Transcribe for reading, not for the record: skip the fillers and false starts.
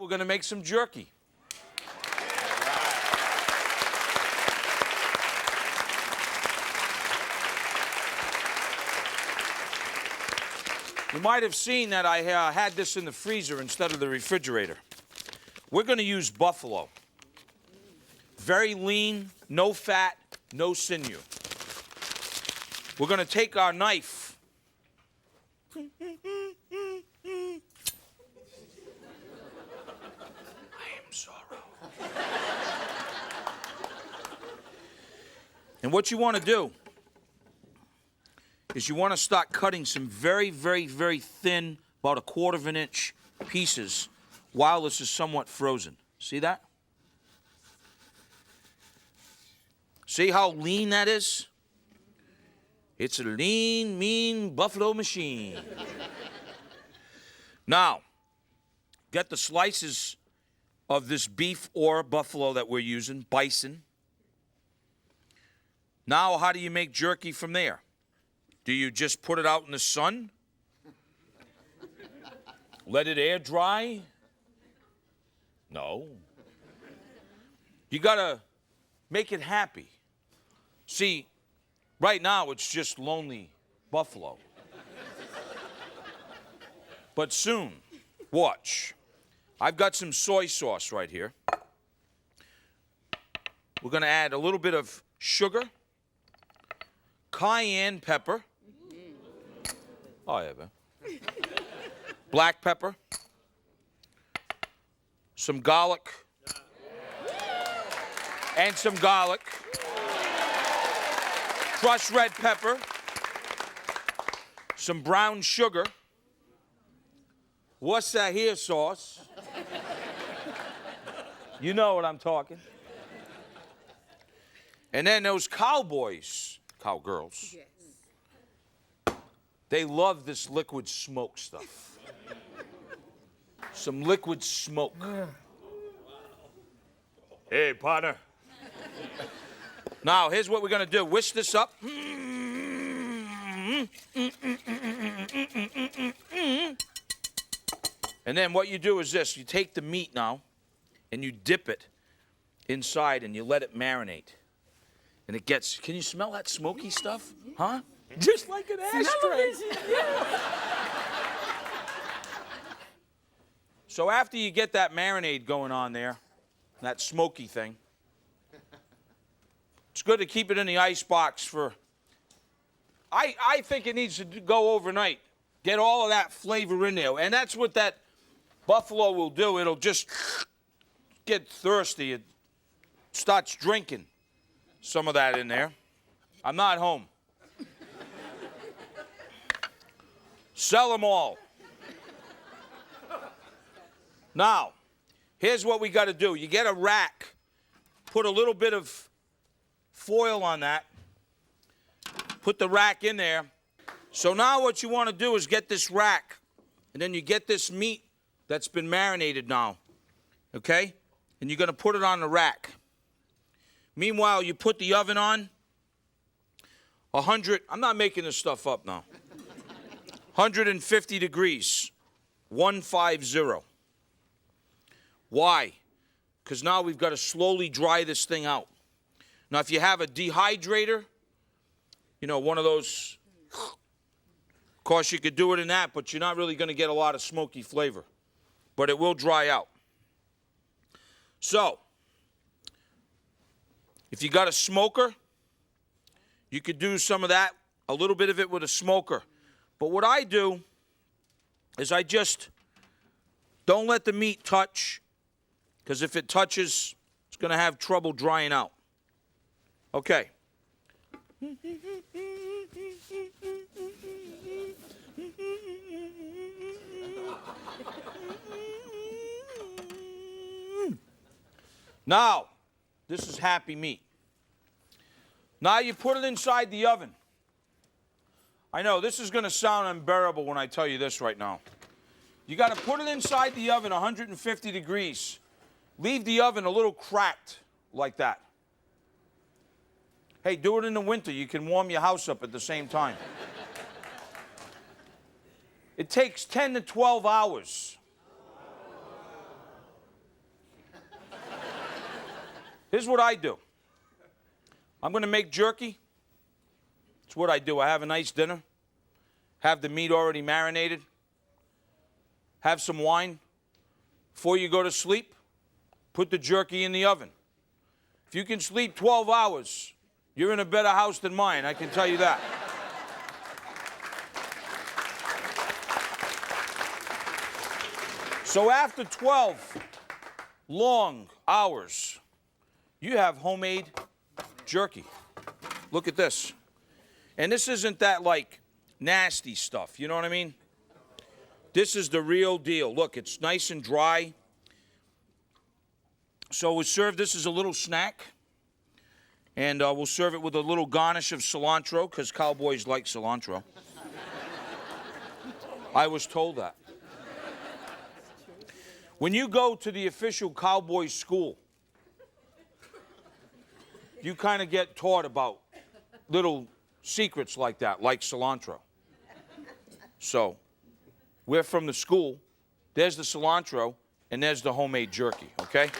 We're going to make some jerky. You might have seen that I had this in the freezer instead of the refrigerator. We're going to use buffalo. Very lean, no fat, no sinew. We're going to take our knife. I am sorrow. And what you want to do is you want to start cutting some very, very, very thin, about 1/4 of an inch pieces while this is somewhat frozen. See that? See how lean that is? It's a lean, mean buffalo machine. Now, get the slices of this beef or buffalo that we're using, bison. Now, how do you make jerky from there? Do you just put it out in the sun? Let it air dry? No. You gotta make it happy. See, right now it's just lonely buffalo. But soon, watch. I've got some soy sauce right here. We're gonna add a little bit of sugar, cayenne pepper. Oh, yeah, man. Black pepper. Some garlic. And some garlic. Crushed red pepper. Some brown sugar. Worcestershire sauce. You know what I'm talking. And then those cowboys, cowgirls. Yes. They love this liquid smoke stuff. Some liquid smoke. Hey, partner. Now, here's what we're going to do. Whisk this up. And then what you do is this. You take the meat now, and you dip it inside, and you let it marinate. And it gets, can you smell that smoky stuff? Huh? Just like an ashtray. Yeah. So after you get that marinade going on there, that smoky thing, it's good to keep it in the ice box for, I think it needs to go overnight. Get all of that flavor in there. And that's what that buffalo will do. It'll just get thirsty. It starts drinking some of that in there. I'm not home. Sell them all. Now, here's what we got to do. You get a rack, put a little bit of foil on that, put the rack in there. So now what you want to do is get this rack, and then you get this meat that's been marinated now, okay? And you're going to put it on the rack. Meanwhile, you put the oven on 100, I'm not making this stuff up now. 150 degrees, 150. Why? Because now we've got to slowly dry this thing out. Now, if you have a dehydrator, you know, one of those, of course, you could do it in that, but you're not really going to get a lot of smoky flavor. But it will dry out. So, if you got a smoker, you could do some of that, a little bit of it with a smoker. But what I do is I just don't let the meat touch, because if it touches, it's going to have trouble drying out. Okay. Now, this is happy meat. Now you put it inside the oven. I know, this is going to sound unbearable when I tell you this right now. You got to put it inside the oven 150 degrees. Leave the oven a little cracked like that. Hey, do it in the winter. You can warm your house up at the same time. It takes 10 to 12 hours. Here's what I do. I'm going to make jerky. It's what I do. I have a nice dinner. Have the meat already marinated. Have some wine. Before you go to sleep, put the jerky in the oven. If you can sleep 12 hours, you're in a better house than mine, I can tell you that. So after 12 long hours, you have homemade jerky. Look at this. And this isn't that, like, nasty stuff, you know what I mean? This is the real deal. Look, it's nice and dry. So we'll serve this as a little snack. And we'll serve it with a little garnish of cilantro, because cowboys like cilantro. I was told that. When you go to the official cowboy school, you kind of get taught about little secrets like that, like cilantro. So, we're from the school. There's the cilantro, and there's the homemade jerky, okay?